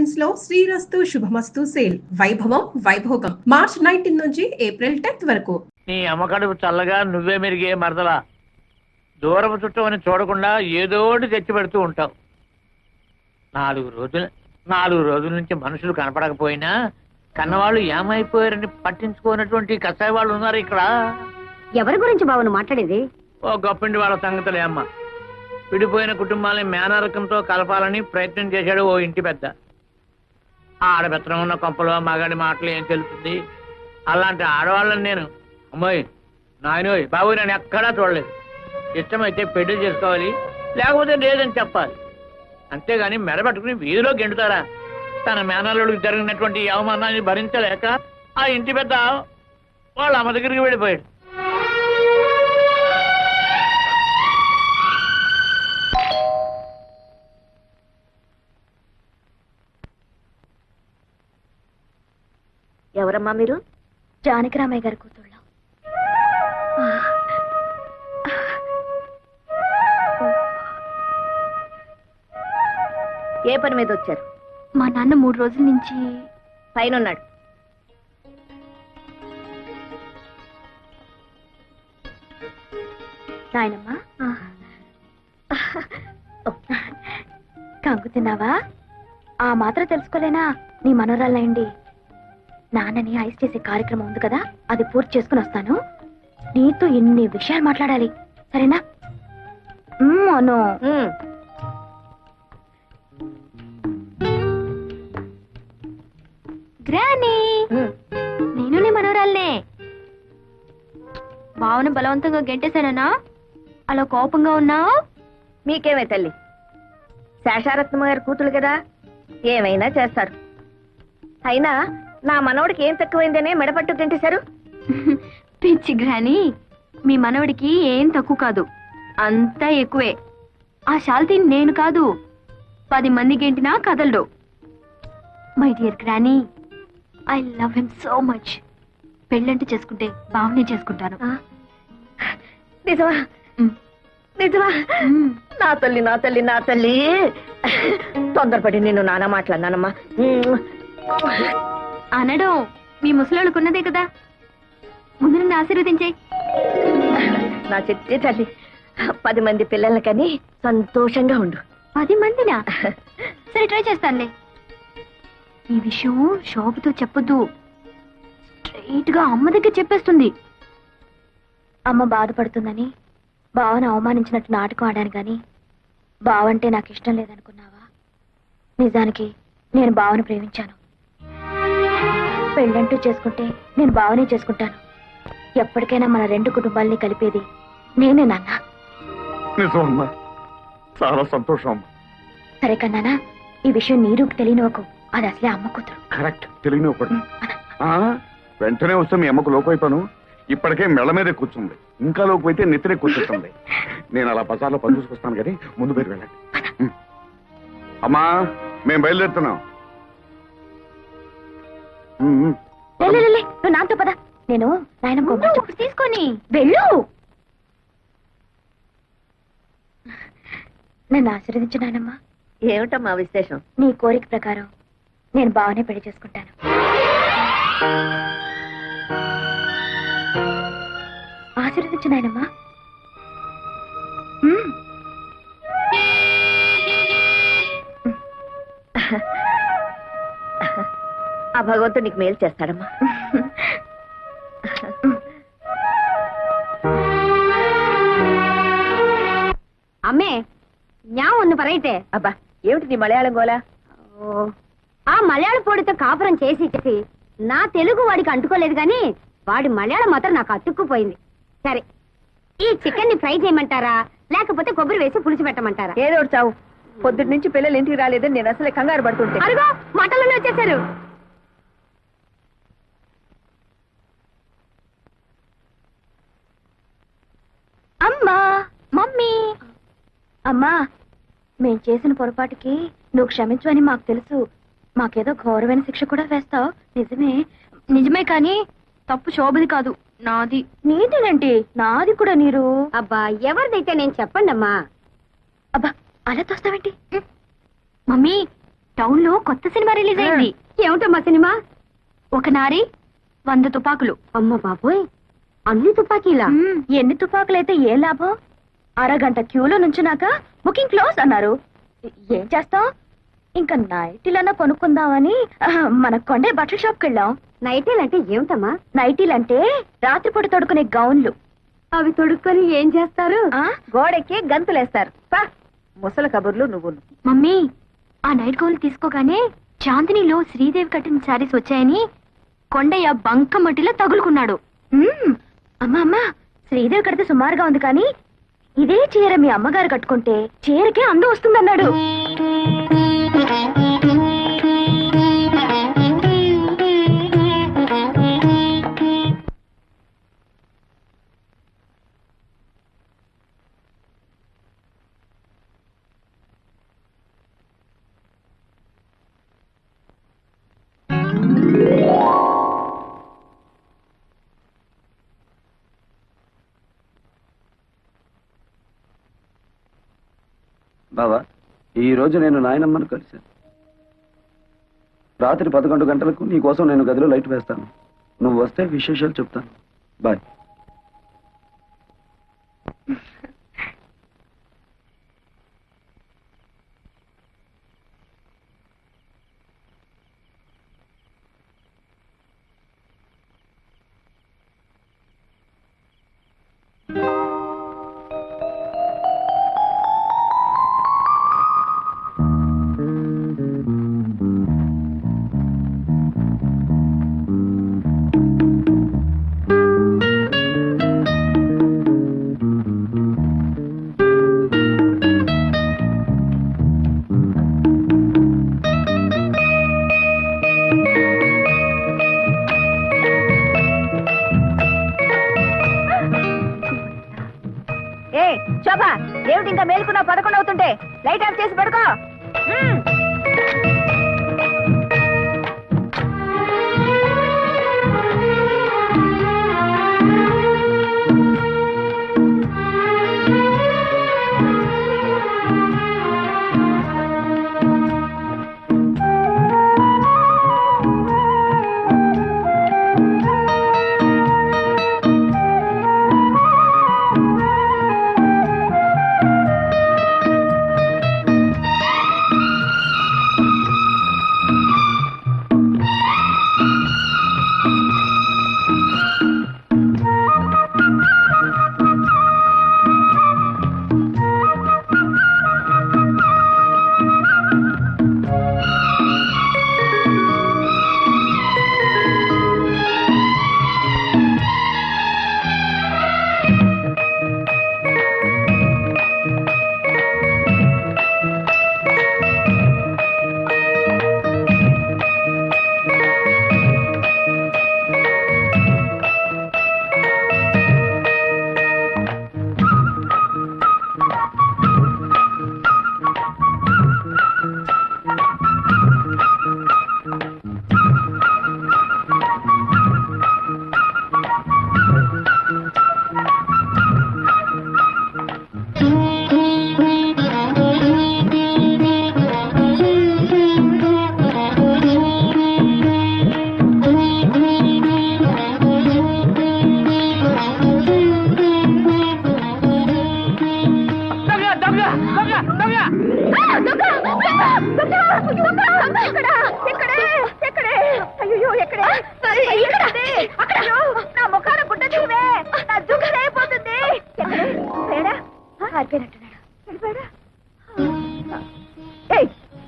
Collections లో శ్రీరస్తు శుభమస్తు sale వైభవం Vaibhogam March 19 నుంచి ఏప్రిల్ 10th వరకు. నీ అమ్మకడుపు చల్లగా నువ్వే మెరిగే మరదలా. దూరపు చుట్టమని చూడకుండా ఏదోటి తెచ్చి పెడుతూ ఉంటావు. 4 రోజుల నుంచి మనుషులు కనపడకపోయినా కన్నవాళ్ళు ఏమైపోయారని పట్టించుకోనటువంటి కసాయి వాళ్ళు ఉన్నారు ఇక్కడ. ఎవరి గురించి బావను మాట్లాడేది? ఓ గొప్పింటి వాళ్ళ సంగతులే అమ్మ. విడిపోయిన కుటుంబాలని మేనరకంతో కలపాలని ప్రయత్నం చేశాడు ఓ ఇంటి పెద్ద. ఆడబెత్తనం ఉన్న కొంపలో మగాడి మాటలు ఏం తెలుస్తుంది? అలాంటి ఆడవాళ్ళని నేను అమ్మాయి నాయనోయ్ బాబు నేను ఎక్కడా చూడలేదు. ఇష్టమైతే పెళ్లి చేసుకోవాలి, లేకపోతే లేదని చెప్పాలి. అంతేగాని మెడబట్టుకుని వీధిలో గెంటుతారా? తన మేనల్లుడికి జరిగినటువంటి అవమానాన్ని భరించలేక ఆ ఇంటి పెద్ద వాళ్ళ అమ్మ దగ్గరికి వెళ్ళిపోయాడు. ఎవరమ్మా మీరు? జానకిరామయ్య గారి కూతుళ్ళం. ఏ పని మీద వచ్చారు? మా నాన్న 3 రోజుల నుంచి పైన ఉన్నాడు. నాయనమ్మా కంగు తిన్నావా? ఆ మాత్రం తెలుసుకోలేనా? నీ మనోరాలయండి. నాన్నని ఐస్ చేసే కార్యక్రమం ఉంది కదా, అది పూర్తి చేసుకుని వస్తాను. నీతో ఎన్ని విషయాలు మాట్లాడాలి, సరేనా? అను గ్రానీ, నేను నీ మనోరాలనే. భావన బలవంతంగా గెంటేశానా? అలా కోపంగా ఉన్నావు? మీకేమే తల్లి, శేషారత్నమ్మ గారి కూతురు కదా, ఏమైనా చేస్తారు. అయినా నా మనవడికి ఏం తక్కువైందనే మెడపట్టు గంటేశారు. పిచ్చి గ్రానీ, మీ మనవడికి ఏం తక్కువ కాదు, అంతా ఎక్కువే. ఆ శాల్తీ నేను కాదు, 10 మంది గెంటినా కదలడు. My dear granny, I love him so much. పెళ్ళంటూ చేసుకుంటే బావనే చేసుకుంటాను. నిజమా? నిజమా? నా తల్లి నా తల్లి నా తల్లి, తొందరపడి నేను నానా మాట్లాడినానమ్మా. అనడం మీ ముసలాళ్ళకున్నదే కదా, ముందు నన్ను ఆశీర్వదించే. నా చెట్టే తల్లి, 10 మంది పిల్లలకని సంతోషంగా ఉండు. 10 మందినా? సరే ట్రై చేస్తానులే. ఈ విషయం శోభతో చెప్పొద్దు, స్ట్రైట్ గా అమ్మ దగ్గర చెప్పేస్తుంది. అమ్మ బాధపడుతుందని బావను అవమానించినట్టు నాటకం ఆడాను గాని బావంటే నాకు ఇష్టం లేదనుకున్నావా? నిజానికి నేను బావను ప్రేమించాను. పెళ్ళంటూ చేసుకుంటే నేను బావనే చేసుకుంటాను. ఎప్పటికైనా మన 2 కుటుంబాలని కలిపేది నేనే నాన్న. నిజమమ్మా, చాలా సంతోషం అమ్మా. సరే కన్నానా, ఈ విషయం నీరుకు తెలియనివ్వకు, అది అసలే అమ్మ కూతురు. కరెక్ట్, తెలియని ఒకటి. వెంటనే వస్తే మీ అమ్మకు లోపైపోను. ఇప్పటికే మెళ్ళ మీదే కూర్చుంది, ఇంకా లోపైతే నెత్తిరే కూర్చుంటుంది. నేను అలా బజార్లో పని చూసుకొస్తాను కానీ ముందు మీరు వెళ్ళండి. అమ్మా, మేము బయలుదేరుతున్నాం. నువ్వు నాతో పద, నేను నాయనమ్మ తీసుకొని వెళ్ళు. నన్ను ఆశీర్వదించు నాయనమ్మా. ఏమిటమ్మా విశేషం? నీ కోరిక ప్రకారం నేను బావనే పెళ్లి చేసుకుంటాను. ఆశీర్వదించు నాయనమ్మా. ఆ భగవంతుడు నీకు మేలు చేస్తాడమ్మా. అమ్మే ஞா ஒன்னு பரையிட்டே. అబ్బా, ఏమిటి నీ మలయాళం గోలా? ఆ మలయాళ పొడితో కాపురం చేసి చేసి నా తెలుగు వాడికి అంటుకోలేదు గాని వాడి మలయాళం మాత్రం నాకు అతుక్కుపోయింది. సరే, ఈ చికెన్ ని ఫ్రై చేయమంటారా లేకపోతే కొబ్బరి వేసి పులుసు పెట్టమంటారా? ఏదో ఒకటి చావు. పొద్దుటి నుంచి పిల్లలు ఇంటికి రాలేదని నేను అసలే కంగారు పడుతుంటే. అరుగో మటన్లోనే వచ్చేసారు. అమ్మా, మమ్మీ. అమ్మా, మేం చేసిన పొరపాటుకి నువ్వు క్షమించు అని మాకు తెలుసు. మాకేదో ఘోరమైన శిక్ష కూడా వేస్తావు. నిజమే. నిజమే కానీ తప్పు శోభది కాదు, నాది. నీదేనంటే నాది కూడా. నీరు అబ్బా, ఎవరిదైతే నేను చెప్పండి అమ్మా. అబ్బా, అలా తోస్తావేంటి? మమ్మీ, టౌన్ లో కొత్త సినిమా రిలీజ్ అయింది. ఏమిటమ్మా సినిమా? ఒక నారి 100 తుపాకులు. అమ్మ బాబోయ్, అన్ని తుపాకీలా? ఎన్ని తుపాకులైతే ఏ లాభం? అరగంట క్యూలో నుంచున్నాక బుకింగ్ క్లోజ్ అన్నారు. ఏం చేస్తాం? ఇంకా నైటీలన్నా కొనుక్కుందామని మన కొండే బట్టల షాప్కి వెళ్ళాం. నైటీలంటే ఏమిటమ్మా? నైటీలంటే రాత్రిపూట తొడుకునే గౌన్లు. అవి తొడుక్కొని ఏం చేస్తారు? గోడెక్కి గంతులేస్తారు. ముసల కబుర్లు నువ్వు. మమ్మీ, ఆ నైట్ గౌన్లు తీసుకోగానే చాందినిలో శ్రీదేవి కట్టిన శారీస్ వచ్చాయని కొండయ్య బంకమట్టిలో తగులుకున్నాడు. అమ్మా అమ్మా, శ్రీదేవి కడితే సుమారుగా ఉంది కానీ ఇదే చీర మీ అమ్మగారు కట్టుకుంటే చీరకే అందం వస్తుందన్నాడు. బావా, ఈ రోజు నేను నాయనమ్మను కలిశాను. రాత్రి 11 గంటలకు నీ కోసం నేను గదిలో లైట్ వేస్తాను. నువ్వు వస్తే విశేషాలు చెప్తాను. బాయ్. శోభా, ఏమిటి ఇంకా మేలుకున్నా? 11 అవుతుంటే లైట్ ఆఫ్ చేసి పడుకో.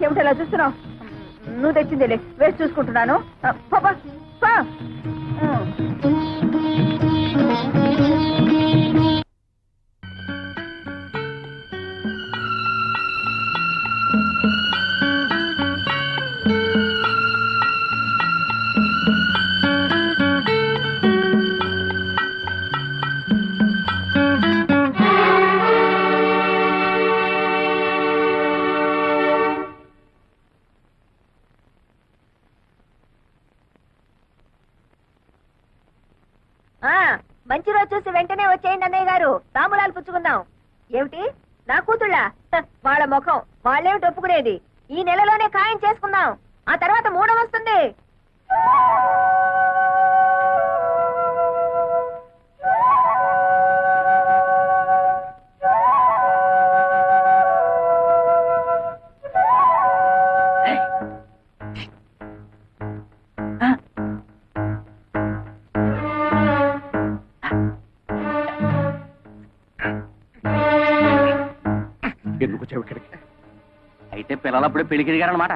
ఏమిటలా చూస్తున్నావు? నువ్వు తెచ్చిందేలే, వేసి చూసుకుంటున్నాను. మంచి రోజు చూసి వెంటనే వచ్చేయండి అన్నయ్య గారు, తాంబూలాలు పుచ్చుకుందాం. ఏమిటి, నా కూతుళ్ళ? వాళ్ళ ముఖం వాళ్ళేమిటి ఒప్పుకునేది? ఈ నెలలోనే ఖాయం చేసుకుందాం. ఆ తర్వాత మూడో వస్తుంది. ఎందుకు వచ్చావు ఇక్కడికి? అయితే పిల్లలప్పుడు పెళ్లికి దిగారనమాట.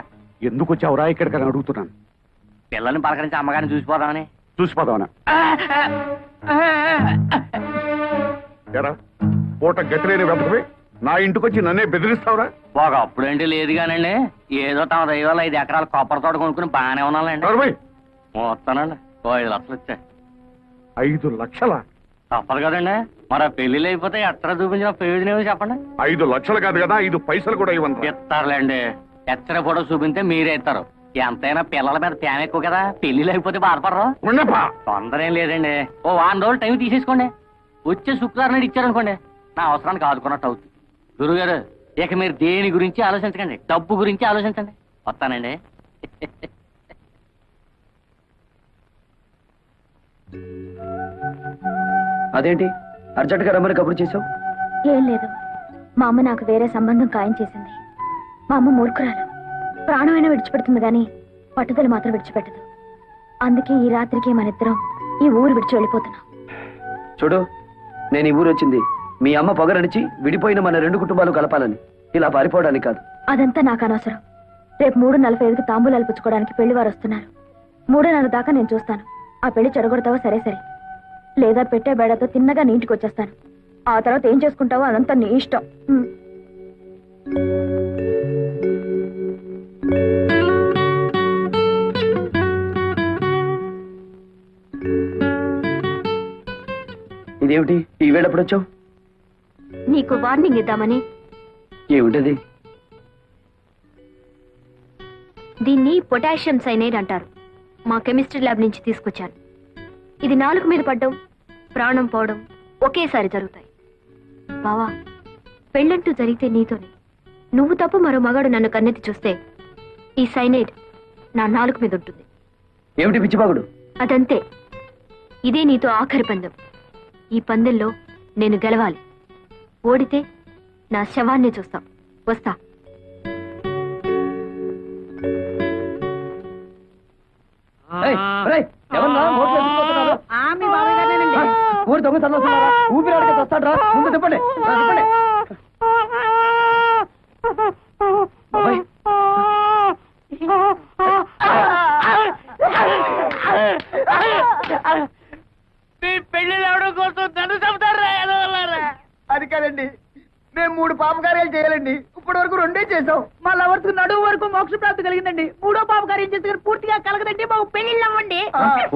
ఎందుకు వచ్చావురా ఇక్కడికి అని అడుగుతున్నాను. పిల్లల్ని పలకరించి అమ్మగారిని చూసిపోదామని. చూసిపోదామనా? ఎరా పూట గతిలేని వెతకవి నా ఇంటికి వచ్చి నన్నే బెదిరిస్తావురా? ఒక అప్పుడేంటి లేదు కానండి, ఏదో తమ దైవాలు 5 ఎకరాల కొబ్బరి తోట కొనుక్కుని బాగానే ఉన్నానండి. వస్తానండి. 5 లక్షలు వచ్చాయి. 5 లక్షల? తప్పదు కదండి, మరి పెళ్లిళ్ళు అయిపోతే ఎక్కడ చూపించిన ప్రయోజనం ఏమో చెప్పండి. 5 లక్షలు కాదు కదా, 5 పైసలు కూడా ఇవ్వండి. ఇస్తారులేండి. ఎచ్చర ఫోటో చూపితే మీరే ఇస్తారు. ఎంతైనా పిల్లల మీద తేమ ఎక్కువ కదా, పెళ్లిళ్ళు అయిపోతే బాధపడరు. తొందర ఏం లేదండి, ఓ 1 రోజులు టైం తీసేసుకోండి. వచ్చే శుక్రవారం నాడు ఇచ్చారనుకోండి, నా అవసరానికి ఆదుకున్నట్టు అవుతుంది. గురుగారు, ఇక మీరు దేని గురించి ఆలోచించకండి, డబ్బు గురించి ఆలోచించండి. వస్తానండి. అదేంటి అర్జెంట్ గా రమ్మని కబురు చేసావు? ఏం లేదు, మా అమ్మ నాకు వేరే సంబంధం ఖాయం చేసింది. మా అమ్మ మూర్ఖురాలు, ప్రాణమైనా విడిచిపెడుతుంది గాని పట్టుదల మాత్రం విడిచిపెట్టదు. అందుకే ఈ రాత్రికి మనిద్దరం ఈ ఊరు విడిచి వెళ్ళిపోతున్నాం. చూడు, నేను ఈ ఊరు వచ్చింది మీ అమ్మ పొగరనిచి విడిపోయిన మన 2 కుటుంబాలు కలపాలని, ఇలా పారిపోవడానికి కాదు. అదంతా నాకు అనవసరం. రేపు 3:45కి తాంబూలాలు పుచ్చుకోవడానికి పెళ్లివారు వస్తున్నారు. 3:30 దాకా నేను చూస్తాను. ఆ పెళ్లి చెడగొడతావో సరే సరే, లేదా పెట్టే బేడతో తిన్నగా నీ ఇంటికి వచ్చేస్తాను. ఆ తర్వాత ఏం చేసుకుంటావో అదంతా నీ ఇష్టం. ఇదేమిటి ఈ వేళప్పుడు వచ్చావు? నీకు వార్నింగ్ ఇద్దామని. ఏమిటది? దీన్ని పొటాషియం సైనైడ్ అంటారు. మా కెమిస్ట్రీ ల్యాబ్ నుంచి తీసుకొచ్చాను. ఇది నాలుగు మీద పడ్డం, ప్రాణం పోవడం ఒకేసారి జరుగుతాయి. బావా, పెళ్ళంటూ జరిగితే నీతోనే. నువ్వు తప్ప మరో మగాడు నన్ను కన్నెత్తి చూస్తే ఈ సైనైడ్ నా నాలుగు మీద ఉంటుంది. ఏమిటి పిచ్చిబాగుడు? అదంతే. ఇదే నీతో ఆఖరి పందెం. ఈ పందెంలో నేను గెలవాలి. ఓడితే నా శవాన్ని చూస్తాం. వస్తా. ఊపిరాడక వస్తాడ్రా, ముందు తిప్పండి. పెళ్లి అవడం కోసం నన్ను చెబుతారా? అది కాదండి, మేము 3 పాపకార్యాలు చేయాలండి. ఇప్పటి వరకు 2 చేసాం. మా లవర్స్ నడువు వరకు మోక్ష ప్రాప్తి కలిగిందండి. 3వ పాపకార్యం చేస్తే పూర్తిగా కలగదండి. మాకు పెళ్లిళ్ళు అవ్వండి.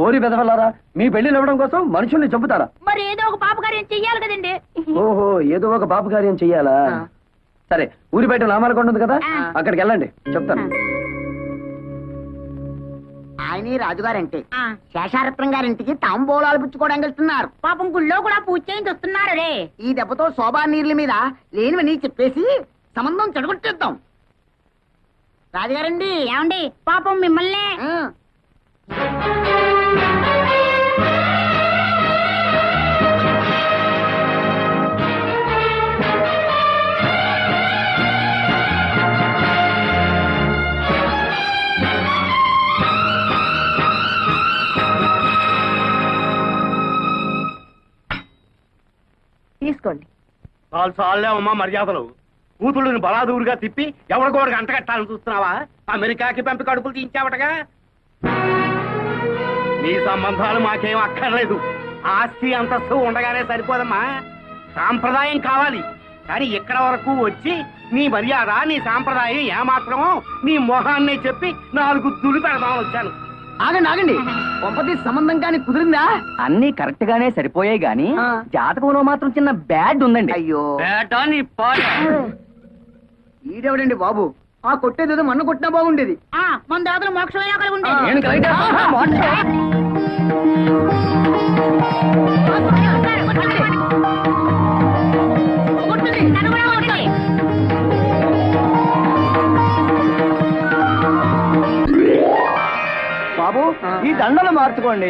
ఓరి బెదవల్లారా, మీ పెళ్లిళ్ళు ఇవ్వడం కోసం మనుషుల్ని చంపుతారా? మరి ఏదో ఒక పాపకార్యం చెయ్యాలి కదండి. ఓహో, ఏదో ఒక పాపకార్యం చెయ్యాలా? సరే, ఊరి బయట నామాలకొండ ఉంది కదా, అక్కడికి వెళ్ళండి, చెప్తాను. ఆయన రాజుగారంటే శేషారత్నం గారింటికి తాంబూలాలు పుచ్చుకోవడానికి వెళ్తున్నారు. పాపం గుళ్ళో కూడా పూజ చేయించి వస్తున్నారు రే. ఈ దెబ్బతో శోభా నీర్ల మీద లేనివని చెప్పేసి సంబంధం చెడగొట్టేద్దాం. రాజుగారండి. ఏమండి, పాపం మిమ్మల్ని. తీసుకోండి. చాలే అమ్మా మర్యాదలు. కూతుళ్ళని బలాదూరుగా తిప్పి ఎవరికోడికి అంటగట్టాలని చూస్తున్నావా? అమెరికాకి పంపి కడుపులు తీయించావటగా. నీ సంబంధాలు మాకేం అక్కర్లేదు. ఆస్తి అంతస్తు ఉండగానే సరిపోదమ్మా. సాంప్రదాయం కావాలి. కానీ ఇక్కడ వరకు వచ్చి నీ మర్యాద, నీ సాంప్రదాయం ఏమాత్రమో నీ మొహాన్నే చెప్పి 4 తులు పెడదామని వచ్చాను. ఆగండి ఆగండి, పంపతి సంబంధం కానీ కుదిరిందా? అన్ని కరెక్ట్ గానే సరిపోయాయి గాని జాతకంలో మాత్రం చిన్న బ్యాడ్ ఉందండి. అయ్యో, బేటా నీ పాట. ఈడెవడండి బాబు? ఆ కొట్టేదేదో మొన్న కొట్టినా బాగుండేది. మన దాతలు మోక్షమైనా కలిగి ఉండేది. నేను కరెక్ట్ నన్ను కూడా కొట్టండి. బాబు ఈ దండలు మార్చుకోండి.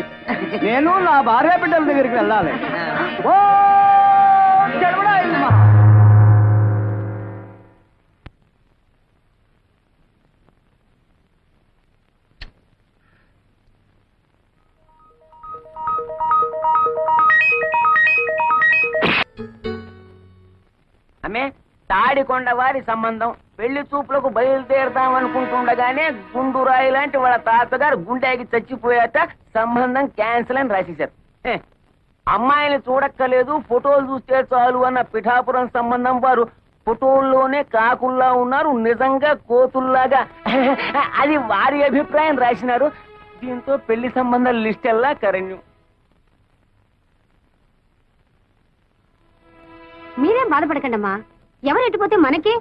నేను నా భార్య బిడ్డల దగ్గరికి వెళ్ళాలి. ఓ చెరువుడా ఇల్లు మహా. అమ్మే తాడికొండ వారి సంబంధం పెళ్లి చూపులకు బయలుదేరదామనుకుంటుండగానే గుండురాయి లాంటి వాళ్ళ తాతగారు గుండెకి చచ్చిపోయాక సంబంధం క్యాన్సిల్ అని రాసేశారు. అమ్మాయిని చూడక్కలేదు, ఫోటోలు చూస్తే చాలు అన్న పిఠాపురం సంబంధం వారు ఫోటోల్లోనే కాకుల్లా ఉన్నారు, నిజంగా కోతుల్లాగా. అది వారి అభిప్రాయం రాసినారు. దీంతో పెళ్లి సంబంధాల లిస్ట్ ఎల్లా కరణ్యం. మీరేం బాధపడకండమ్మా, ఎవరు ఎట్టుపోతే మనకి.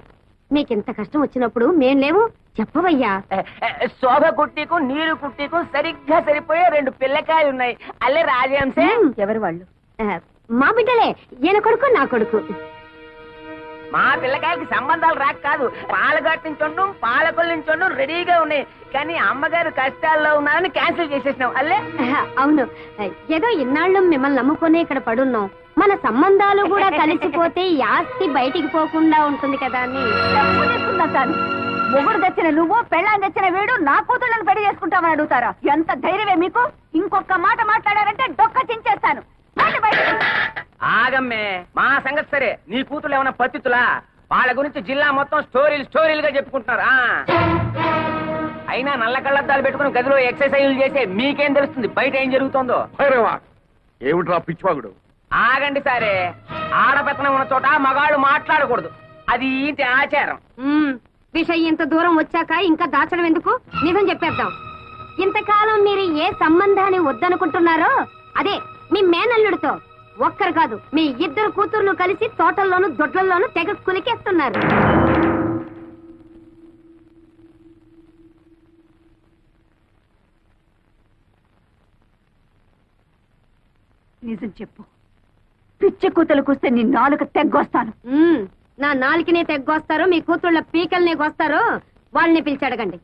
మీకింత కష్టం వచ్చినప్పుడు మేం లేవు, చెప్పవయ్యా. శోభ కుట్టికు నీరు కుట్టికు సరిగ్గా సరిపోయే 2 పిల్లకాయలు ఉన్నాయి. అల్లే రాజహంసే. ఎవరు వాళ్ళు? మా బిడ్డలే, ఈయన కొడుకు నా కొడుకు. మా పిల్లకాయలకి సంబంధాలు రాక కాదు, పాలగట్టు నుంచోండు పాలకొల్లు నుంచోండు రెడీగా ఉన్నాయి. కానీ అమ్మగారు కష్టాల్లో ఉన్నారని క్యాన్సిల్ చేసేసినాం. అల్లే అవును, ఏదో ఇన్నాళ్ళు మిమ్మల్ని నమ్ముకునే ఇక్కడ పడున్నాం. మన సంబంధాలు కూడా కలిసిపోతే ఈ ఆస్తి బయటికి పోకుండా ఉంటుంది కదా అని తాను మొగుడు తెచ్చిన నువ్వు పెళ్ళాన్ని తెచ్చిన వీడు నా కూతుళ్ళని పెళ్లి చేసుకుంటామని అడుగుతారా? ఎంత ధైర్యమే మీకు? ఇంకొక మాట మాట్లాడారంటే డొక్క చించేస్తాను. ఆగమ్మే, మా సంగతి సరే. నీ కూతురు ఏమన్నా పత్తితులా? వాళ్ళ గురించి జిల్లా మొత్తం స్టోరీలుగా చెప్పుకుంటున్నారు. అయినా నల్ల కళ్ళద్దాలు పెట్టుకుని గదిలో ఎక్సర్సైజులు చేసే మీకేం తెలుస్తుంది బయట ఏం జరుగుతుందో? ఏమిట్రా పిచ్చివాగుడు? ఆగండి సరే, ఆడపెత్తనం ఉన్న చోట మగాళ్ళు మాట్లాడకూడదు, అది ఇంటి ఆచారం. విషయం ఇంత దూరం వచ్చాక ఇంకా దాచడం ఎందుకు? నిజం చెప్పేద్దాం. ఇంతకాలం మీరు ఏ సంబంధాన్ని వద్దనుకుంటున్నారో అదే మీ మేనల్లుడితో ఒక్కరు కాదు, మీ 2 కూతుర్లు కలిసి తోటల్లోనూ దొడ్లలోనూ తెగ కులికేస్తున్నారు. నిజం చెప్పు, పిచ్చి కూతులకొస్తే నీ నాలుక తెగ్గొస్తాను. నా నాలుకనే తెగ్గొస్తారో మీ కూతుళ్ళ పీకల్నే గొస్తారో వాళ్ళని పిలిచి అడగండి.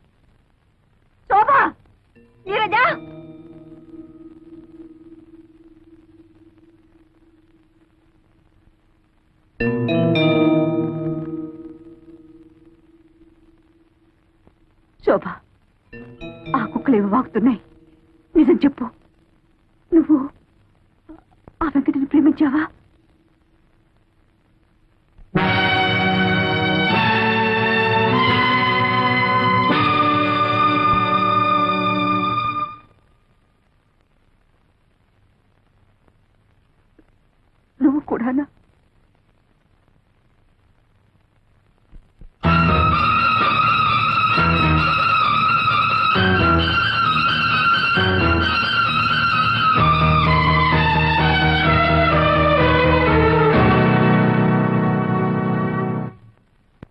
శోభా, నీరజా, శోభ, ఆ కుక్కలు ఏవి వాగుతున్నాయి? నిజం చెప్పు, నువ్వు ఆ వెంకటిని ప్రేమించావా? నువ్వు కూడానా?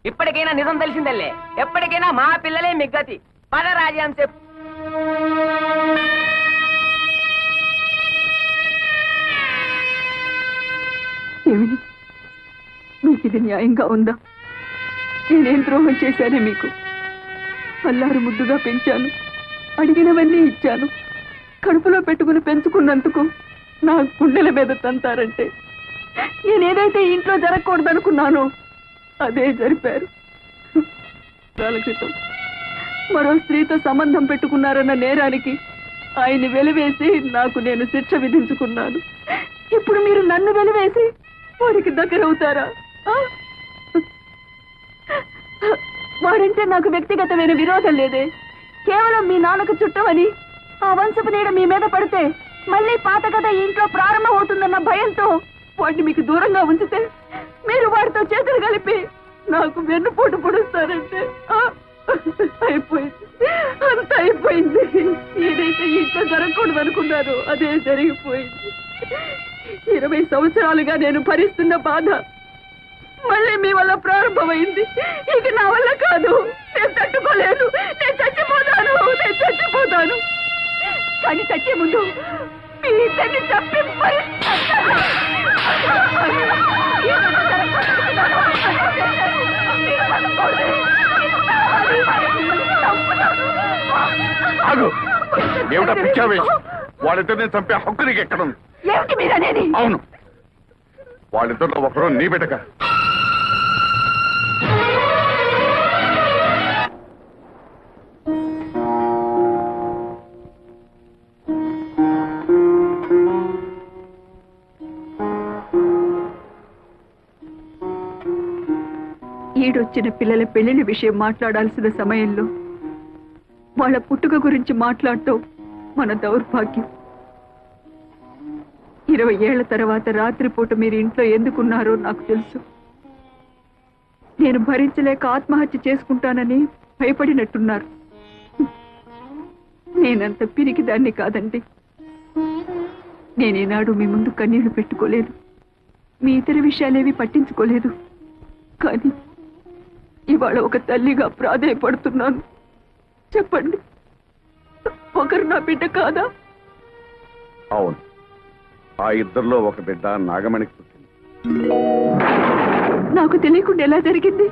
ఇప్పటికైనా నిజం తెలిసిందల్లే, ఎప్పటికైనా మా పిల్లలే మిగ్గతి. పద రాజాం చెప్పు. ఏమి, మీకు ఇది న్యాయంగా ఉందా? నేనేం ద్రోహం చేశానే మీకు? అల్లారు ముద్దుగా పెంచాను, అడిగినవన్నీ ఇచ్చాను. కడుపులో పెట్టుకుని పెంచుకున్నందుకు నా గుండెల మీద తంతారంటే నేనేదైతే ఇంట్లో జరగకూడదనుకున్నానో అదే జరిపారు. కాల క్రితం మరో స్త్రీతో సంబంధం పెట్టుకున్నారన్న నేరానికి ఆయన్ని వెలివేసి నాకు నేను శిక్ష విధించుకున్నాను. ఇప్పుడు మీరు నన్ను వెలివేసి వారికి దగ్గరవుతారా? వాడంటే నాకు వ్యక్తిగతమైన విరోధం లేదే, కేవలం మీ నాన్నకు చుట్టమని ఆ వంశపు నీడ మీ మీద పడితే మళ్ళీ పాత కథ ఇంట్లో ప్రారంభం అవుతుందన్న భయంతో వాడిని మీకు దూరంగా ఉంచితే మీరు వాడితో చేతులు కలిపి నాకు వెన్నుపోటు పొడుస్తారంటే అయిపోయింది, అంత అయిపోయింది. ఏదైతే ఇంట్లో జరగకూడదు అనుకున్నారో అదే జరిగిపోయింది. 20 సంవత్సరాలుగా నేను భరిస్తున్న బాధ మళ్ళీ మీ వల్ల ప్రారంభమైంది. ఇక నా వల్ల కాదు, నేను తట్టుకోలేను, నేను చచ్చిపోతాను. కానీ చచ్చే ముందు మీ ఇద్దరిని చంపి చంపుతాను. ఆగు. ఏమిటా పిచ్చావేశం? వాళ్ళిద్దరిని చంపే హక్కు నీకు ఎక్కడుంది? ఏమిటి మీరనేది? అవును, వాళ్ళిద్దరిలో ఒకరు నీ బిడ్డక. ఈడొచ్చిన పిల్లల పెళ్లిళ్ళ విషయం మాట్లాడాల్సిన సమయంలో వాళ్ళ పుట్టుక గురించి మాట్లాడటం మన దౌర్భాగ్యం. 20 ఏళ్ల తర్వాత రాత్రిపూట మీరు ఇంట్లో ఎందుకున్నారో నాకు తెలుసు. నేను భరించలేక ఆత్మహత్య చేసుకుంటానని భయపడినట్టున్నారు. నేనంత పిరికిదాన్ని కాదండి. నేనేనాడు మీ ముందు కన్నీళ్లు పెట్టుకోలేదు, మీ ఇతర విషయాలేవి పట్టించుకోలేదు. కానీ ఇవాళ ఒక తల్లిగా ప్రాధేయపడుతున్నాను. చెప్పండి, ఒకరు నా బిడ్డ కాదా? అవును, ఆ ఇద్దరిలో ఒక బిడ్డ నాగమణికి పుట్టింది. నాకు తెలియకుండా ఎలా జరిగింది?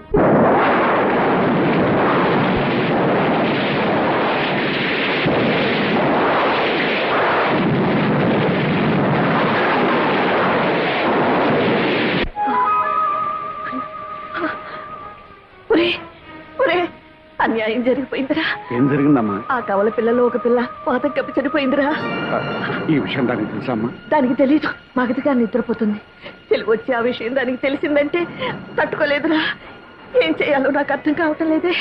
అన్యాయం జరిగిపోయిందిరా. ఏం జరిగిందమ్మా? ఆ కవల పిల్లలో ఒక పిల్ల పాతం కప్పి చనిపోయిందిరా. ఈ విషయం దానికి తెలుసమ్మా? దానికి తెలీదు. మగతిగా నిద్రపోతుంది. తెలుగు వచ్చి ఆ విషయం దానికి తెలిసిందంటే తట్టుకోలేదురా. ఏం చేయాలో నాకు అర్థం కావటం లేదే.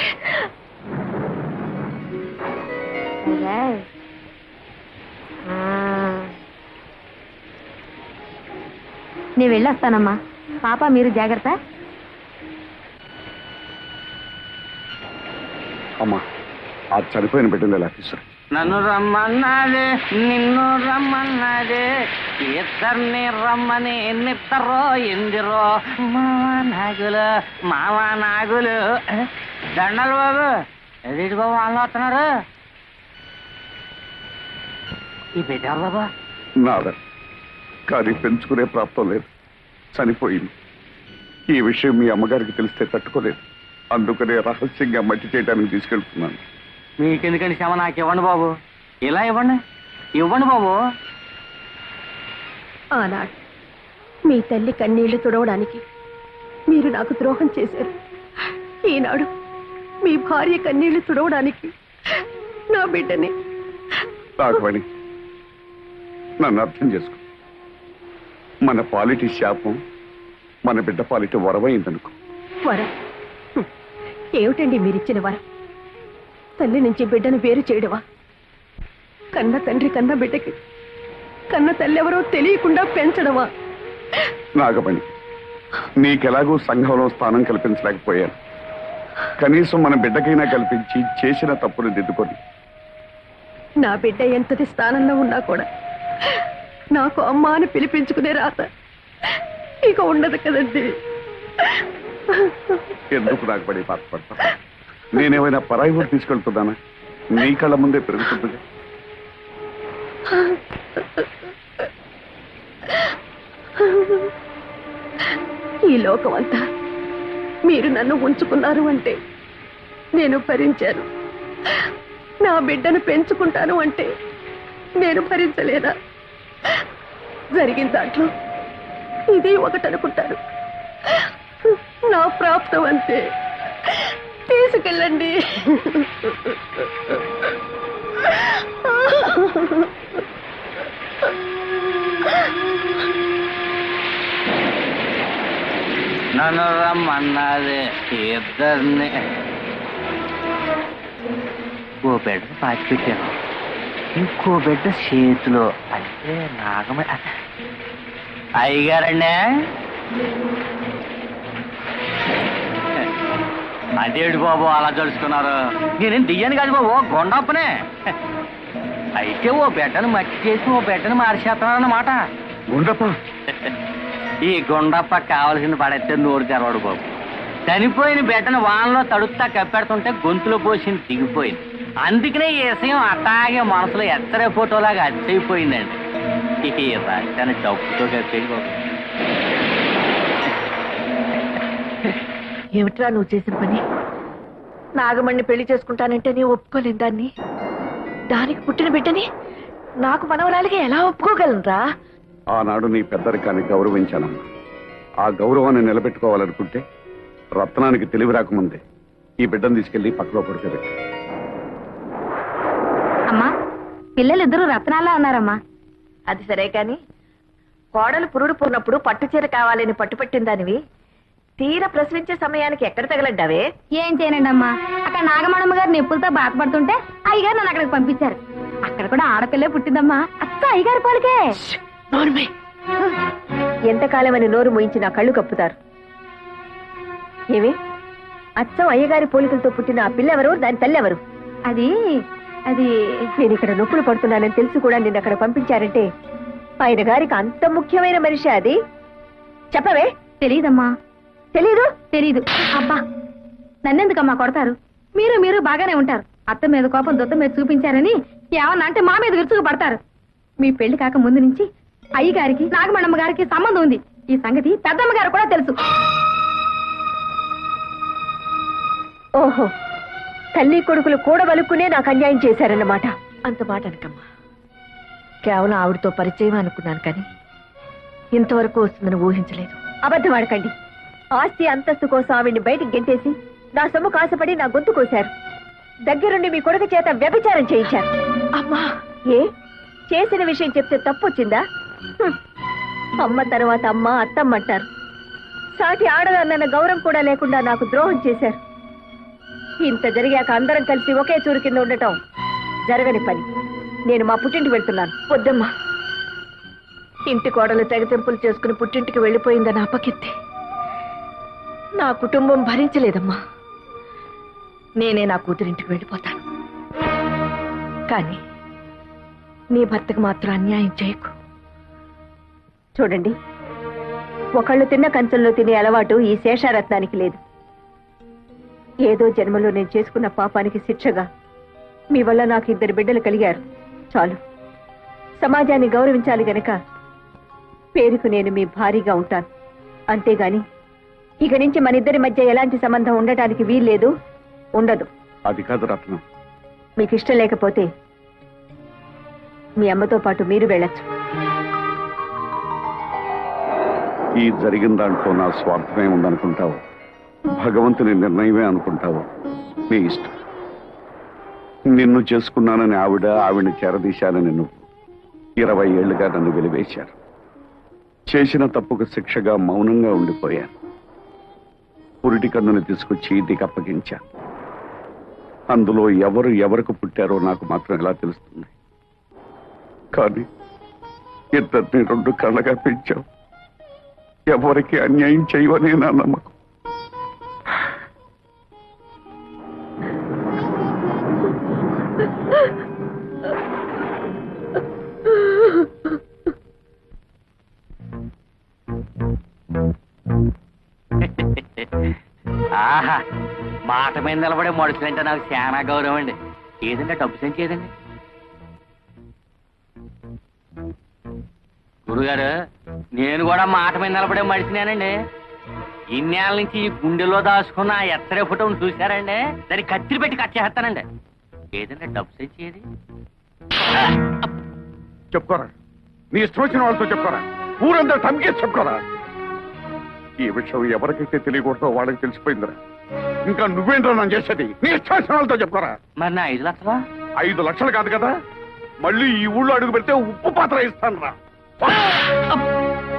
నేను వెళ్ళొస్తానమ్మా. పాప మీరు జాగ్రత్త. అమ్మా, ఆ చనిపోయిన బిడ్డను ఎలా తీసుకురా? నన్ను రమ్మన్నాడే, నిన్ను రమ్మన్నాడే, ఇద్దరిని రమ్మని ఎన్నిద్దరో ఎందిరో మావా నాగులు దండలు బాబు. ఎదుటి బాబు వాళ్ళు వస్తున్నారు. ఈ పెట్టారు బాబా. నాదా, కానీ పెంచుకునే ప్రాప్తం లేదు, చనిపోయింది. ఈ విషయం మీ అమ్మగారికి తెలిస్తే తట్టుకోలేదు. అందుకనే రహస్యంగా మట్టి చేయడానికి తీసుకెళ్తున్నాను. మీకెందుకండి శ్రమ? నాకు ఇవ్వండి బాబు. ఇలా ఇవ్వండి, ఇవ్వండి బాబు. ఆనాడు మీ తల్లి కన్నీళ్లు తుడవడానికి మీరు నాకు ద్రోహం చేశారు. ఈనాడు మీ భార్య కన్నీళ్లు తుడవడానికి నా బిడ్డని. రాఘవణి, నన్ను అర్థం చేసుకో. మన పాలిటి శాపం మన బిడ్డ పాలిటి వరమైందనుకో. వరం ఏమిటండి మీరిచ్చిన వరం? తల్లి నుంచి బిడ్డను వేరు చేయడమా? కన్న తండ్రి కన్న బిడ్డకి కన్న తల్లి ఎవరో తెలియకుండా పెంచడమా? నాగమణి, నీకెలాగూ సంఘంలో స్థానం కల్పించలేకపోయాను. కనీసం మన బిడ్డకైనా కల్పించి చేసిన తప్పును దిద్దుకొని. నా బిడ్డ ఎంతటి స్థానంలో ఉన్నా కూడా నాకు అమ్మ అని పిలిపించుకునే రాత ఇక ఉండదు కదండి. ఎందుకు నాగమణి బాధపడతా? నేనేమైనా పరాయి ఊరు తీసుకెళ్తున్నానా? నీ కళ్ళ ముందే పెరుగుతుంది. ఈ లోకం అంతా మీరు నన్ను ఉంచుకున్నారు అంటే నేను భరించాను. నా బిడ్డను పెంచుకుంటాను అంటే నేను భరించలేదా? జరిగిన దాంట్లో ఇది ఒకటనుకుంటాను. నా ప్రాప్తం అంతే. తీసుకెళ్ళండి. నన్ను రమ్మన్నది ఇద్దరిని. ఓ బిడ్డ పాతి పెట్టాను, ఇంకో బిడ్డ చేతిలో. అంటే నాగమ అయ్యగారండి. అదేడు బాబు అలా తెలుసుకున్నారు? నేనేం దియ్యాను కాదు బాబు, గొండప్పనే. అయితే ఓ బిడ్డను మట్టి చేసి ఓ బిడ్డను మార్చేస్తున్నారన్నమాట. గుండప్ప, ఈ గుండప్ప కావలసింది పడేస్తే నోరు తెరవడు బాబు. చనిపోయిన బిడ్డను వానలో తడుపుతా కప్పెడుతుంటే గొంతులో పోసింది దిగిపోయింది. అందుకనే ఈ విషయం అట్టాగే మనసులో ఎత్తరే ఫోటోలాగా అచ్చయిపోయిందండి. ఈ రాష్ట్రాన్ని డబ్బుతో కప్పేది బాబు. ఏమిట్రా నువ్వు చేసిన పని? నాగమణ్ణి పెళ్లి చేసుకుంటానంటే నీ ఒప్పుకోలేదు దాన్ని. దానికి పుట్టిన బిడ్డని నాకు మనవరాలికి ఎలా ఒప్పుకోగలరా? ఆనాడు నీ పెద్దరికాన్ని గౌరవించానమ్మా. ఆ గౌరవాన్ని నిలబెట్టుకోవాలనుకుంటే రత్నానికి తెలివి రాకముందే ఈ బిడ్డను తీసుకెళ్లి పక్కలో పడుకోబెట్టి. అమ్మా, పిల్లలిద్దరూ రత్నాలా ఉన్నారమ్మా. అది సరే కాని కోడలు పురుడు పూర్ణప్పుడు పట్టుచీర కావాలని పట్టుపట్టిందానివి తీర ప్రసవించే సమయానికి ఎక్కడ తగలడ్డావే? ఏం చేయనండి అమ్మా, అక్కడ నాగమణమ్మ గారు నొప్పులతో బాధపడుతుంటే అయ్యగారు నన్ను అక్కడికి పంపించారు. అక్కడ కూడా ఆడపిల్లే పుట్టిందమ్మా. అత్త అయ్యగారి పోలికే. ఎంతకాలమని నోరు మూయించి నా కళ్ళు కప్పుతారు. ఏమి అచ్చం అయ్యగారి పోలికలతో పుట్టిన ఆ పిల్లెవరు, దాని తల్లెవరు? అది అది నేను ఇక్కడ నొప్పులు పడుతున్నానని తెలిసి కూడా నిన్ను అక్కడ పంపించారంటే ఆయన గారికి అంత ముఖ్యమైన మనిషి అది? చెప్పవే. తెలీదమ్మా. తెలీదు? తెలీదు. అబ్బా, నన్నెందుకమ్మా కొడతారు? మీరు బాగానే ఉంటారు. అత్త మీద కోపం దొత్త మీద చూపించారని ఏమన్నా అంటే మా మీద విరుచుకు పడతారు. మీ పెళ్లి కాక ముందు నుంచి అయ్యగారికి నాగమణమ్మ గారికి సంబంధం ఉంది. ఈ సంగతి పెద్దమ్మ గారు కూడా తెలుసు. ఓహో, తల్లి కొడుకులు కూడబలుక్కునే నాకు అన్యాయం చేశారన్నమాట. అంత మాట అనకమ్మా. కేవలం ఆవిడతో పరిచయం అనుకున్నాను కానీ ఇంతవరకు వస్తుందని ఊహించలేదు. అబద్ధం ఆడకండి. ఆస్తి అంతస్తు కోసం ఆవిడ్ని బయటికి గెంటేసి నా సొమ్ము కాసపడి నా గొంతు కోశారు. దగ్గరుండి మీ కొడుకు చేత వ్యభిచారం చేయించారు. అమ్మా, ఏ చేసిన విషయం చెప్తే తప్పొచ్చిందా? అమ్మ తర్వాత అమ్మ, అత్తమ్మ అంటారు. సాటి ఆడదన్న గౌరవం కూడా లేకుండా నాకు ద్రోహం చేశారు. ఇంత జరిగాక అందరం కలిసి ఒకే చూరు కింద ఉండటం జరగని పని. నేను మా పుట్టింటికి వెళ్తున్నాను. వద్దమ్మా, ఇంటి కోడలు తెగతెంపులు చేసుకుని పుట్టింటికి వెళ్ళిపోయిందని అపకీర్తి నా కుటుంబం భరించలేదమ్మా. నేనే నా కూతురింటికి వెళ్ళిపోతాను. కానీ నీ భర్తకు మాత్రం అన్యాయం చేయకు. చూడండి, ఒకళ్ళు తిన్న కంచంలో తినే అలవాటు ఈ శేషారత్నానికి లేదు. ఏదో జన్మలో నేను చేసుకున్న పాపానికి శిక్షగా మీ వల్ల నాకు 2 బిడ్డలు కలిగారు. చాలు. సమాజాన్ని గౌరవించాలి గనక పేరుకు నేను మీ భారీగా ఉంటాను. అంతేగాని ఇక నుంచి మన ఇద్దరి మధ్య ఎలాంటి సంబంధం ఉండటానికి వీల్లేదు, ఉండదు. అది కాదు రత్నం. మీకు ఇష్టం లేకపోతే మీ అమ్మతో పాటు మీరు వెళ్ళొచ్చు. ఈ జరిగిన దాంట్లో నా స్వార్థమే ఉందనుకుంటావు, భగవంతుని నిర్ణయమే అనుకుంటావు, నీ ఇష్టం. నిన్ను చేసుకున్నానని ఆవిడని చేరదీశానని నువ్వు 20 ఏళ్లుగా నన్ను వెలివేశారు. చేసిన తప్పుకు శిక్షగా మౌనంగా ఉండిపోయాను. పురిటి కన్నుని తీసుకొచ్చి ఇంటికి అప్పగించాను. అందులో ఎవరు ఎవరికి పుట్టారో నాకు మాత్రం ఎలా తెలుస్తుంది? కానీ ఇద్దరిని 2 కళ్ళగా పెంచావు. ఎవరికి అన్యాయం చేయవనే నా నమ్మకం. ఆహా, మాట మీద నిలబడే మనుషులంటే నాకు చాలా గౌరవం అండి. ఏదండి డబ్బు సంచి ఏదండి? గురుగారు, నేను కూడా మాట మీద నిలబడే మనిషినేనండి. ఇన్నేళ్ళ నుంచి ఈ గుండెలో దాచుకున్న ఆ ఎత్తరే ఫోటోను చూశారండి, దాన్ని కత్తిరి పెట్టి కట్ చేస్తానండి. ఏదండి డబ్బు సంచి ఏది? చెప్పుకోరా, నీ ఇష్టం వచ్చిన వాళ్ళతో చెప్పుకోరా, ఊరంతా తమకేసి చెప్పుకోరా. ఈ విషయం ఎవరికైతే తెలియకూడదో వాళ్ళకి తెలిసిపోయిందిరా. ఇంకా నువ్వేంటో నన్ను చేసేది? నీ ఇష్టం వచ్చిన వాళ్ళతో చెప్పుకోరా. మరి నా 5 లక్షలా? 5 లక్షలు కాదు కదా, మళ్ళీ ఈ ఊళ్ళో అడుగు పెడితే ఉప్పు పాత్ర ఇస్తాను రా.